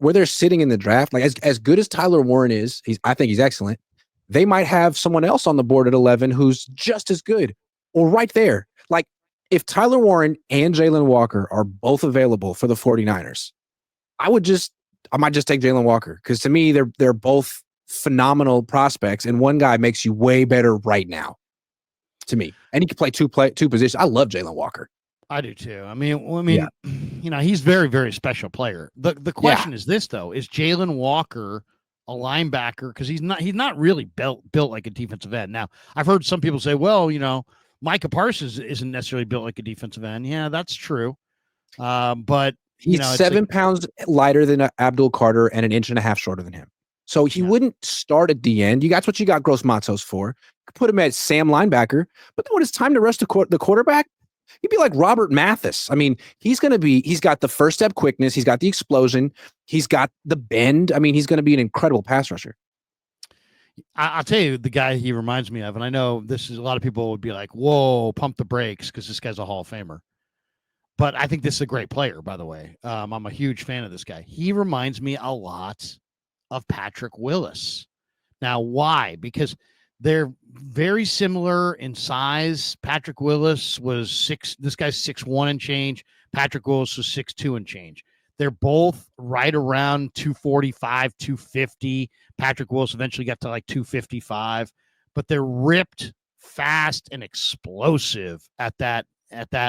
where they're sitting in the draft, like as good as Tyler Warren is, I think he's excellent. They might have someone else on the board at 11 who's just as good or right there. Like if Tyler Warren and Jalen Walker are both available for the 49ers, I might just take Jalen Walker because to me, they're both phenomenal prospects, and one guy makes you way better right now to me. And he can play two positions. I love Jalen Walker. I do too. I mean, he's very, very special player. The question is this though: is Jalen Walker a linebacker? Because he's not really built like a defensive end. Now, I've heard some people say, well, Micah Parsons isn't necessarily built like a defensive end. Yeah, that's true. But he's 7 pounds lighter than Abdul Carter and an inch and a half shorter than him. So he wouldn't start at the end. That's what you got Gross Matos for. Put him at Sam linebacker. But then when it's time to rush the quarterback, he'd be like Robert Mathis. I mean, he's got the first step quickness. He's got the explosion. He's got the bend. I mean, he's going to be an incredible pass rusher. I'll tell you the guy he reminds me of, and I know this is a lot of people would be like, whoa, pump the brakes because this guy's a Hall of Famer. But I think this is a great player, by the way. I'm a huge fan of this guy. He reminds me a lot of Patrick Willis. Now, why? Because they're very similar in size. Patrick Willis was this guy's 6'1" and change. Patrick Willis was 6'2" and change. They're both right around 245, 250. Patrick Willis eventually got to like 255, but they're ripped, fast, and explosive at that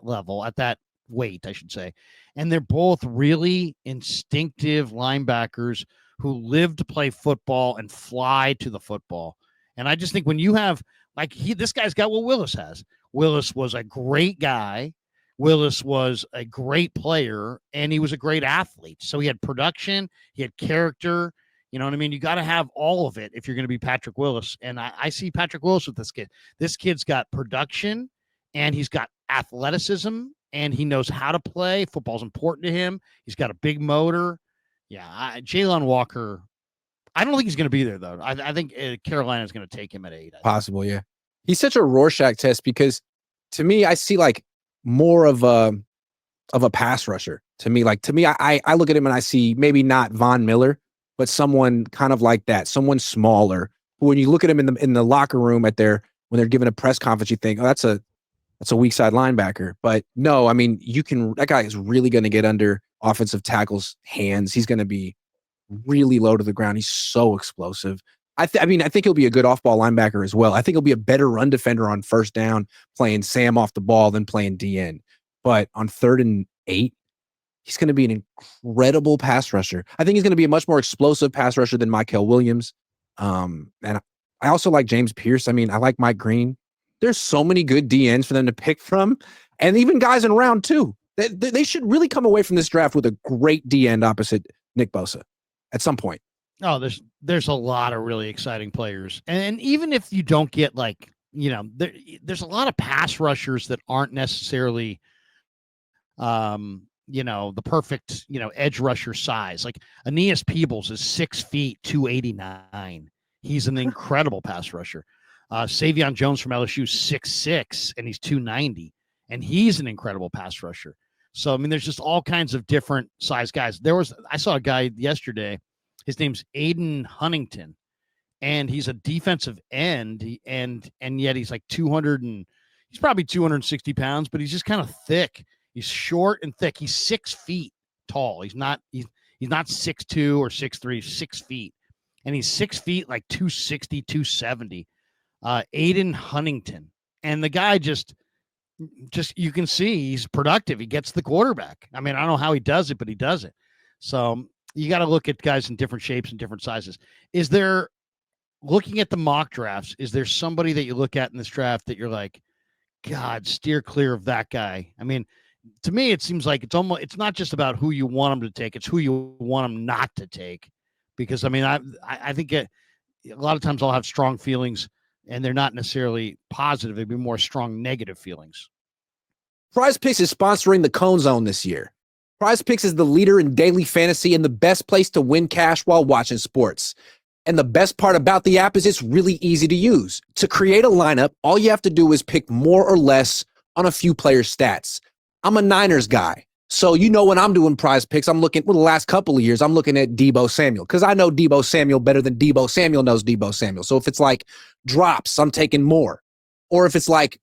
level, at that weight, I should say. And they're both really instinctive linebackers who live to play football and fly to the football. And I just think when you have this guy's got what Willis has. Willis was a great guy. Willis was a great player, and he was a great athlete. So he had production, he had character. You know what I mean? You got to have all of it if you're going to be Patrick Willis. And I see Patrick Willis with this kid. This kid's got production, and he's got athleticism, and he knows how to play. Football's important to him. He's got a big motor. Yeah, Jalen Walker, I don't think he's going to be there, though. I think Carolina's going to take him at 8. Possible, yeah. He's such a Rorschach test because, to me, I see, more of a pass rusher. To me, I look at him and I see maybe not Von Miller, but someone kind of like that, someone smaller. When you look at him in the locker room when they're giving a press conference, you think, oh, that's a weak side linebacker. But no, I mean, that guy is really going to get under offensive tackles' hands. He's going to be really low to the ground. He's so explosive. I think he'll be a good off-ball linebacker as well. I think he'll be a better run defender on first down, playing Sam off the ball than playing DN. But on 3rd and 8, he's going to be an incredible pass rusher. I think he's going to be a much more explosive pass rusher than Mykel Williams. And I also like James Pierce. I mean, I like Mike Green. There's so many good DNs for them to pick from, and even guys in round 2. They should really come away from this draft with a great DN opposite Nick Bosa at some point. Oh, there's a lot of really exciting players. And even if you don't get there's a lot of pass rushers that aren't necessarily, the perfect, edge rusher size. Like Aeneas Peebles is 6 feet, 289. He's an incredible pass rusher. Savion Jones from LSU, 6'6", and he's 290. And he's an incredible pass rusher. So, I mean, there's just all kinds of different size guys. I saw a guy yesterday. His name's Aiden Huntington, and he's a defensive end, and yet he's like he's probably 260 pounds, but he's just kind of thick. He's short and thick. He's 6 feet tall. He's not 6'2" or 6'3", 6 feet. And he's 6 feet, like 260, 270. Aiden Huntington. And the guy just you can see he's productive. He gets the quarterback. I mean, I don't know how he does it, but he does it. So you got to look at guys in different shapes and different sizes. Is there, looking at the mock drafts, is there somebody that you look at in this draft that you're like, God, steer clear of that guy? I mean, to me, it seems like it's not just about who you want him to take. It's who you want him not to take. Because, I mean, I think a lot of times I'll have strong feelings, and they're not necessarily positive. They'd be more strong negative feelings. Prize Picks is sponsoring the Cohn Zone this year. Prize Picks is the leader in daily fantasy and the best place to win cash while watching sports. And the best part about the app is it's really easy to use. To create a lineup, all you have to do is pick more or less on a few players' stats. I'm a Niners guy. So, when I'm doing prize picks, I'm looking, the last couple of years, I'm looking at Deebo Samuel because I know Deebo Samuel better than Deebo Samuel knows Deebo Samuel. So if it's like drops, I'm taking more. Or if it's like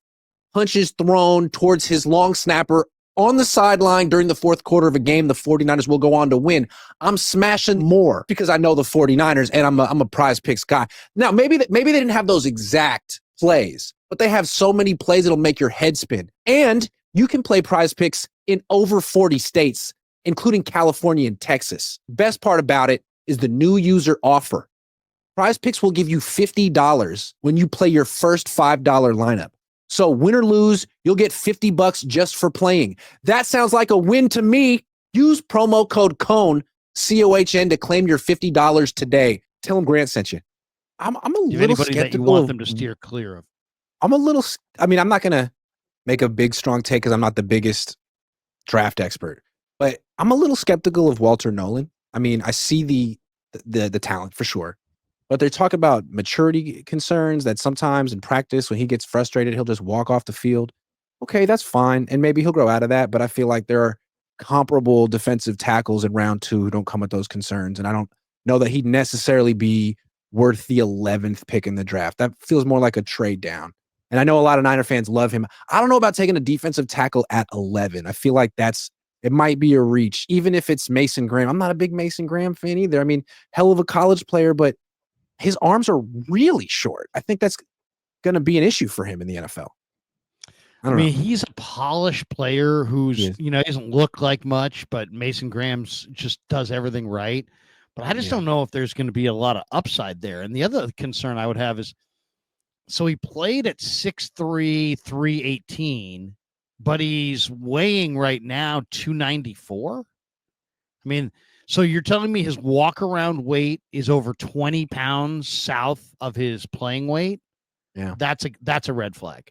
punches thrown towards his long snapper on the sideline during the fourth quarter of a game, the 49ers will go on to win. I'm smashing more because I know the 49ers and I'm a prize picks guy. Now, maybe they didn't have those exact plays, but they have so many plays that'll make your head spin. And you can play prize picks in over 40 states, including California and Texas. Best part about it is the new user offer. Prize Picks will give you $50 when you play your first $5 lineup. So win or lose, you'll get $50 just for playing. That sounds like a win to me. Use promo code Cohn, COHN, to claim your $50 today. Tell them Grant sent you. I'm a little skeptical that you want them to steer clear of. I'm not going to make a big, strong take because I'm not the biggest draft expert, but I'm a little skeptical of Walter Nolan. I mean, I see the talent for sure, but they talk about maturity concerns that sometimes in practice when he gets frustrated, he'll just walk off the field. Okay, that's fine. And maybe he'll grow out of that, but I feel like there are comparable defensive tackles in round 2 who don't come with those concerns. And I don't know that he'd necessarily be worth the 11th pick in the draft. That feels more like a trade down. And I know a lot of Niner fans love him. I don't know about taking a defensive tackle at 11. I feel like it might be a reach, even if it's Mason Graham. I'm not a big Mason Graham fan either. I mean, hell of a college player, but his arms are really short. I think that's going to be an issue for him in the NFL. I mean, he's a polished player who's, doesn't look like much, but Mason Graham's just does everything right. But I just don't know if there's going to be a lot of upside there. And the other concern I would have is, so he played at 6'3", 318, but he's weighing right now 294. I mean, so you're telling me his walk around weight is over 20 pounds south of his playing weight? Yeah. That's a red flag.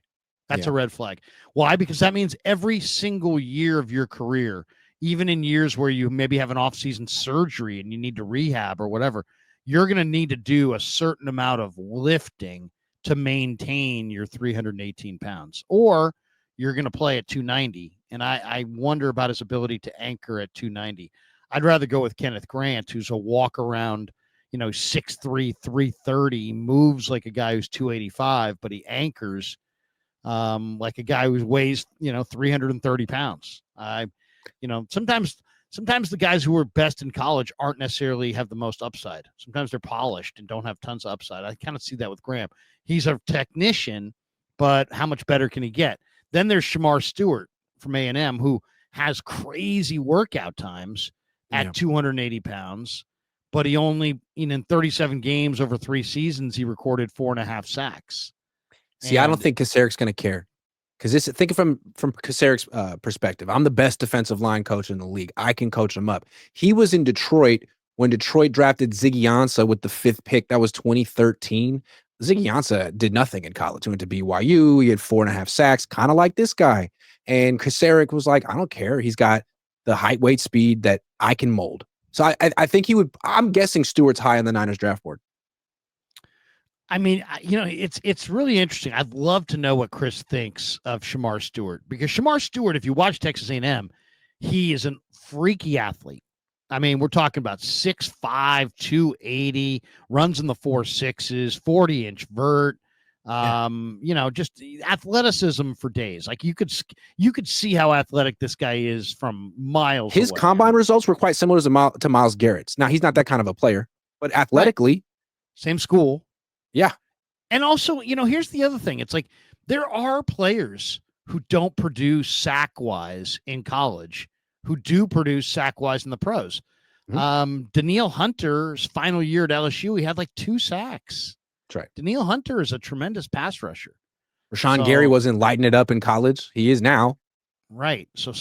That's a red flag. Why? Because that means every single year of your career, even in years where you maybe have an off-season surgery and you need to rehab or whatever, you're going to need to do a certain amount of lifting to maintain your 318 pounds, or you're going to play at 290. And I wonder about his ability to anchor at 290. I'd rather go with Kenneth Grant, who's a walk around, 6'3", 330, moves like a guy who's 285, but he anchors like a guy who weighs, 330 pounds. Sometimes the guys who are best in college aren't necessarily have the most upside. Sometimes they're polished and don't have tons of upside. I kind of see that with Graham. He's a technician, but how much better can he get? Then there's Shamar Stewart from A&M, who has crazy workout times at 280 pounds, but he only, in 37 games over 3 seasons, he recorded 4.5 sacks. See, I don't think Kaceric's going to care. Because think from Kaceric's perspective, I'm the best defensive line coach in the league. I can coach him up. He was in Detroit when Detroit drafted Ziggy Ansah with the 5th pick. That was 2013. Ziggy Ansah did nothing in college. He went to BYU. He had 4.5 sacks, kind of like this guy. And Kaceric was like, I don't care. He's got the height, weight, speed that I can mold. So I think he would. I'm guessing Stewart's high on the Niners draft board. I mean, it's really interesting. I'd love to know what Chris thinks of Shamar Stewart, because Shamar Stewart, if you watch Texas A&M, he is a freaky athlete. I mean, we're talking about 6'5", 280, runs in the 4.6s, 40-inch vert. Just athleticism for days. Like you could see how athletic this guy is from miles His away. combine results were quite similar to Myles Garrett's. Now, he's not that kind of a player, but athletically. Right. Same school. Yeah. And also, here's the other thing. It's like there are players who don't produce sack-wise in college who do produce sack-wise in the pros. Mm-hmm. Danielle Hunter's final year at LSU, he had like 2 sacks. That's right. Danielle Hunter is a tremendous pass rusher. Rashawn Gary wasn't lighting it up in college. He is now. Right. So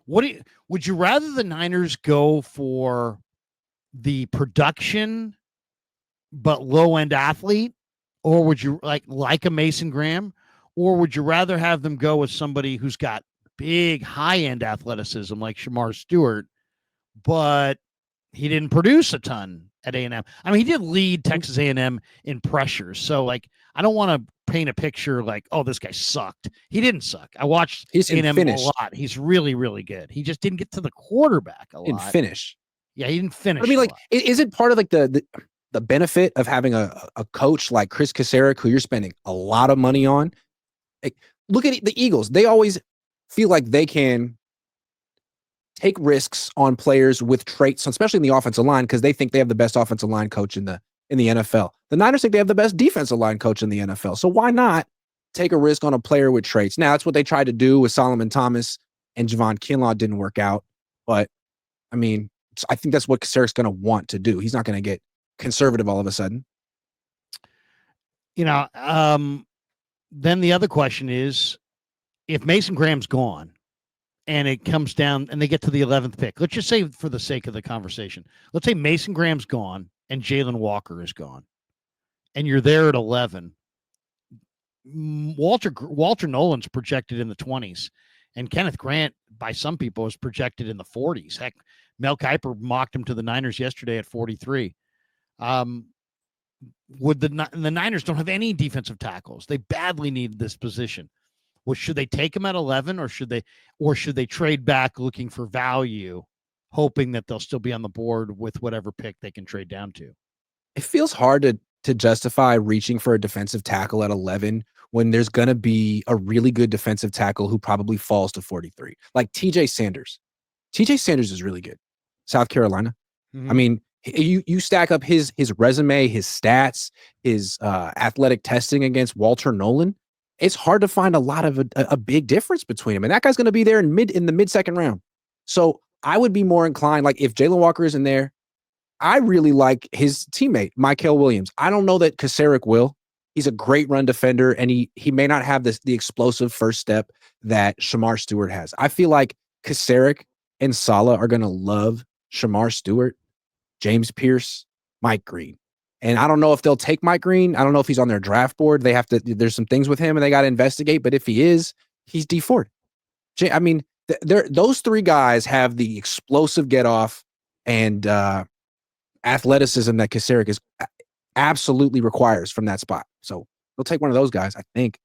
would you rather the Niners go for the production but low-end athlete, or would you like a Mason Graham, or would you rather have them go with somebody who's got big high-end athleticism like Shamar Stewart, but he didn't produce a ton at A&M? I mean, he did lead Texas A&M in pressures, so I don't want to paint a picture like, oh, this guy sucked. He didn't suck. I watched He's him a finished. lot. He's really, really good. He just didn't get to the quarterback a Didn't lot. finish. Yeah, he didn't finish. But I mean, a like, lot. is it part of like the benefit of having a coach like Chris Kacerik, who you're spending a lot of money on? Like, look at the Eagles. They always feel like they can take risks on players with traits, especially in the offensive line, because they think they have the best offensive line coach in the NFL. The Niners think they have the best defensive line coach in the NFL. So why not take a risk on a player with traits? Now, that's what they tried to do with Solomon Thomas and Javon Kinlaw. Didn't work out. But, I mean, I think that's what Kacerik's going to want to do. He's not going to get conservative all of a sudden. You know, then the other question is, if Mason Graham's gone and it comes down and they get to the 11th pick, let's just say for the sake of the conversation, let's say Mason Graham's gone and Jalen Walker is gone and you're there at 11. Walter Nolan's projected in the 20s and Kenneth Grant by some people is projected in the 40s. Heck, Mel Kiper mocked him to the Niners yesterday at 43. Would the Niners don't have any defensive tackles. They badly need this position. Well, should they take him at 11 or should they trade back looking for value, hoping that they'll still be on the board with whatever pick they can trade down to? It feels hard to justify reaching for a defensive tackle at 11 when there's going to be a really good defensive tackle who probably falls to 43. Like TJ Sanders. TJ Sanders is really good. South Carolina. Mm-hmm. I mean, you stack up his resume, his stats, his athletic testing against Walter Nolan. It's hard to find a lot of a big difference between them. And that guy's going to be there in the mid-second round. So I would be more inclined, like if Jalen Walker isn't there, I really like his teammate, Mykel Williams. I don't know that Kacerik will. He's a great run defender, and he may not have the explosive first step that Shamar Stewart has. I feel like Kacerik and Saleh are going to love Shamar Stewart, James Pierce, Mike Green. And I don't know if they'll take Mike Green. I don't know if he's on their draft board. There's some things with him and they got to investigate. But if he is, he's Dee Ford. I mean, those three guys have the explosive get off and athleticism that Kacerik is absolutely requires from that spot. So they'll take one of those guys, I think.